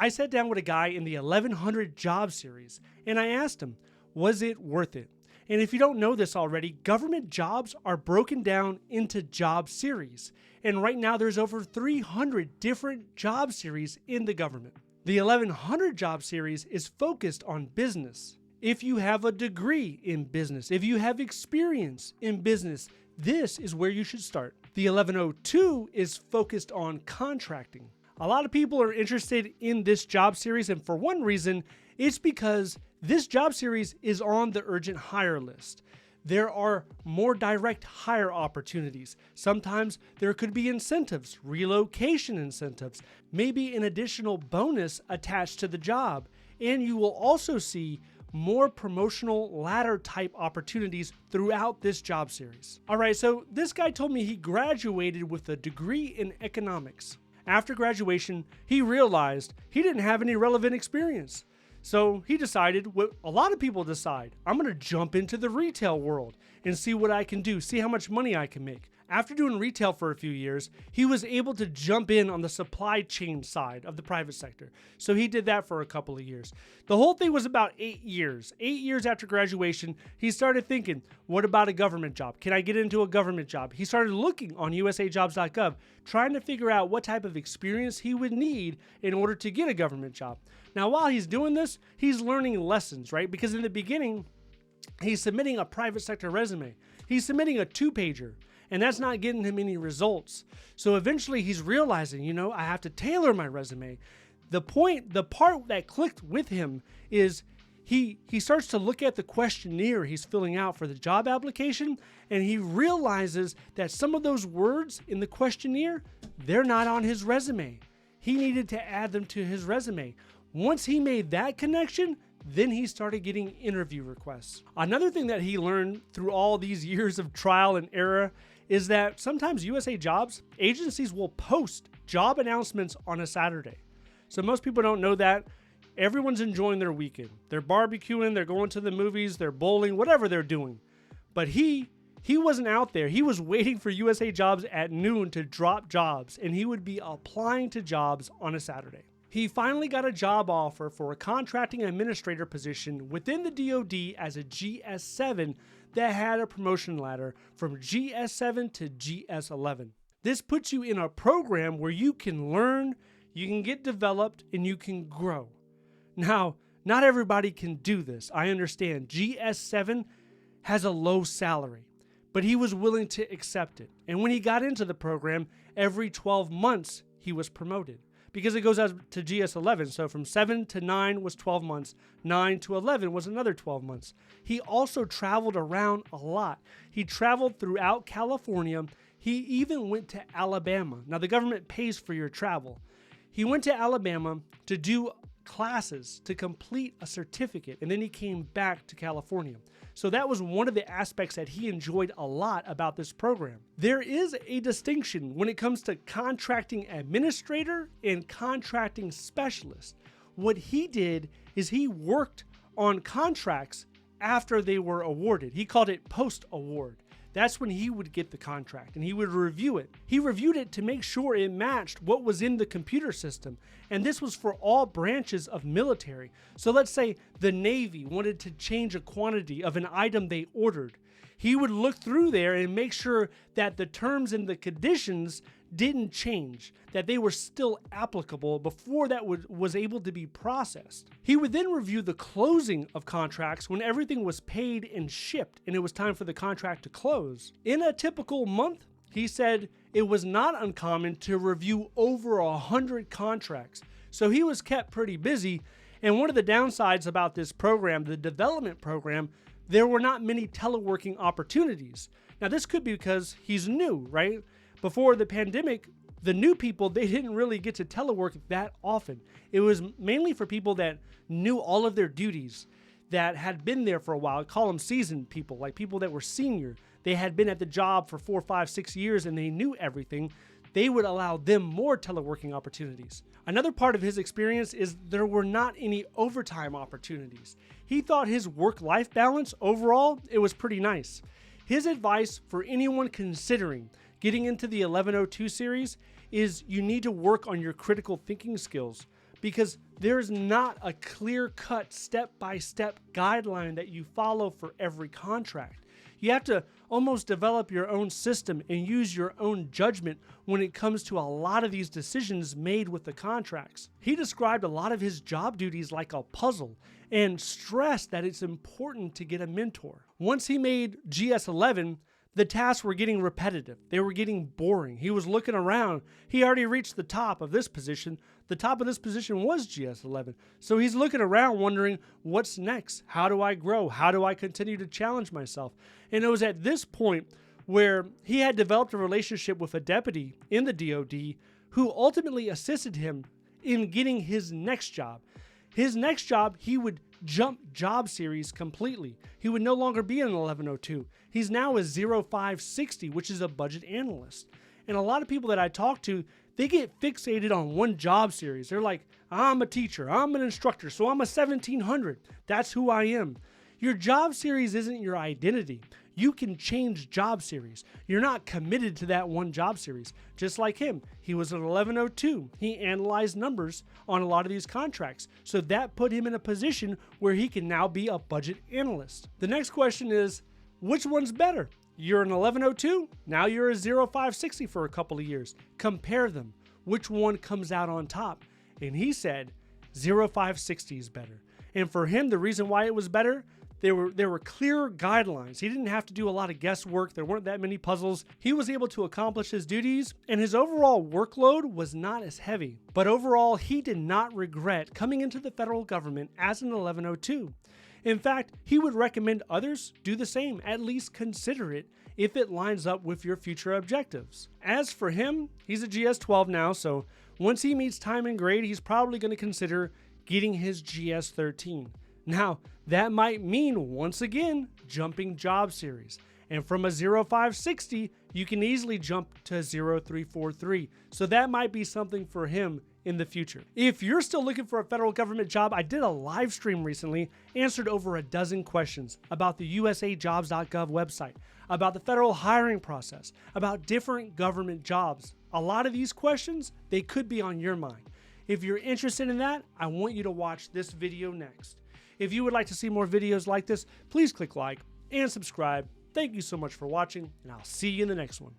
I sat down with a guy in the 1100 job series and I asked him, was it worth it? And if you don't know this already, government jobs are broken down into job series. And right now there's over 300 different job series in the government. The 1100 job series is focused on business. If you have a degree in business, if you have experience in business, this is where you should start. The 1102 is focused on contracting. A lot of people are interested in this job series, and for one reason, it's because this job series is on the urgent hire list. There are more direct hire opportunities. Sometimes there could be incentives, relocation incentives, maybe an additional bonus attached to the job. And you will also see more promotional ladder type opportunities throughout this job series. All right, so this guy told me he graduated with a degree in economics. After graduation, he realized he didn't have any relevant experience. So he decided what a lot of people decide. I'm going to jump into the retail world and see what I can do, see how much money I can make. After doing retail for a few years, he was able to jump in on the supply chain side of the private sector. So he did that for a couple of years. The whole thing was about 8 years. 8 years after graduation, he started thinking, what about a government job? Can I get into a government job? He started looking on USAJobs.gov, trying to figure out what type of experience he would need in order to get a government job. Now, while he's doing this, he's learning lessons, right? Because in the beginning, he's submitting a private sector resume. He's submitting a 2-pager. And that's not getting him any results. So eventually he's realizing, I have to tailor my resume. The part that clicked with him is he starts to look at the questionnaire he's filling out for the job application, and he realizes that some of those words in the questionnaire, they're not on his resume. He needed to add them to his resume. Once he made that connection, then he started getting interview requests. Another thing that he learned through all these years of trial and error is that sometimes USA Jobs agencies will post job announcements on a Saturday. So most people don't know that. Everyone's enjoying their weekend. They're barbecuing, they're going to the movies, they're bowling, whatever they're doing. But he wasn't out there. He was waiting for USA Jobs at noon to drop jobs, and he would be applying to jobs on a Saturday. He finally got a job offer for a contracting administrator position within the DoD as a GS7 that had a promotion ladder from GS7 to GS11. This puts you in a program where you can learn, you can get developed, and you can grow. Now, not everybody can do this. I understand GS7 has a low salary, but he was willing to accept it. And when he got into the program, every 12 months he was promoted, because it goes out to GS11. So from 7 to 9 was 12 months. 9 to 11 was another 12 months. He also traveled around a lot. He traveled throughout California. He even went to Alabama. Now, the government pays for your travel. He went to Alabama to do classes, to complete a certificate, and then he came back to California. So that was one of the aspects that he enjoyed a lot about this program. There is a distinction when it comes to contracting administrator and contracting specialist. What he did is he worked on contracts after they were awarded. He called it post-award. That's when he would get the contract and he would review it. He reviewed it to make sure it matched what was in the computer system. And this was for all branches of military. So let's say the Navy wanted to change a quantity of an item they ordered. He would look through there and make sure that the terms and the conditions didn't change, that they were still applicable before that was able to be processed. He would then review the closing of contracts when everything was paid and shipped and it was time for the contract to close. In a typical month, he said it was not uncommon to review over 100 contracts. So he was kept pretty busy. And one of the downsides about this program, the development program, there were not many teleworking opportunities. Now, this could be because he's new, right? Before the pandemic, the new people, they didn't really get to telework that often. It was mainly for people that knew all of their duties, that had been there for a while. I call them seasoned people, like people that were senior. They had been at the job for 4, 5, 6 years and they knew everything. They would allow them more teleworking opportunities. Another part of his experience is there were not any overtime opportunities. He thought his work-life balance overall, it was pretty nice. His advice for anyone considering getting into the 1102 series is you need to work on your critical thinking skills, because there's not a clear-cut step-by-step guideline that you follow for every contract. You have to almost develop your own system and use your own judgment when it comes to a lot of these decisions made with the contracts. He described a lot of his job duties like a puzzle and stressed that it's important to get a mentor. Once he made GS11, the tasks were getting repetitive. They were getting boring. He was looking around. He already reached the top of this position. The top of this position was GS11. So he's looking around wondering, what's next? How do I grow? How do I continue to challenge myself? And it was at this point where he had developed a relationship with a deputy in the DoD who ultimately assisted him in getting his next job. His next job, he would jump job series completely. He would no longer be an 1102. He's now a 0560, which is a budget analyst. And a lot of people that I talk to, they get fixated on one job series. They're like, I'm a teacher, I'm an instructor, so I'm a 1700. That's who I am. Your job series isn't your identity. You can change job series. You're not committed to that one job series. Just like him, he was an 1102. He analyzed numbers on a lot of these contracts. So that put him in a position where he can now be a budget analyst. The next question is, which one's better? You're an 1102, now you're a 0560 for a couple of years. Compare them. Which one comes out on top? And he said 0560 is better. And for him, the reason why it was better, there were clear guidelines. He didn't have to do a lot of guesswork. There weren't that many puzzles. He was able to accomplish his duties, and his overall workload was not as heavy. But overall, he did not regret coming into the federal government as an 1102. In fact, he would recommend others do the same, at least consider it if it lines up with your future objectives. As for him, he's a GS12 now, so once he meets time and grade, he's probably going to consider getting his GS13. Now, that might mean, once again, jumping job series. And from a 0560, you can easily jump to a 0343. So that might be something for him in the future. If you're still looking for a federal government job, I did a live stream recently, answered over a dozen questions about the USAJobs.gov website, about the federal hiring process, about different government jobs. A lot of these questions, they could be on your mind. If you're interested in that, I want you to watch this video next. If you would like to see more videos like this, please click like and subscribe. Thank you so much for watching, and I'll see you in the next one.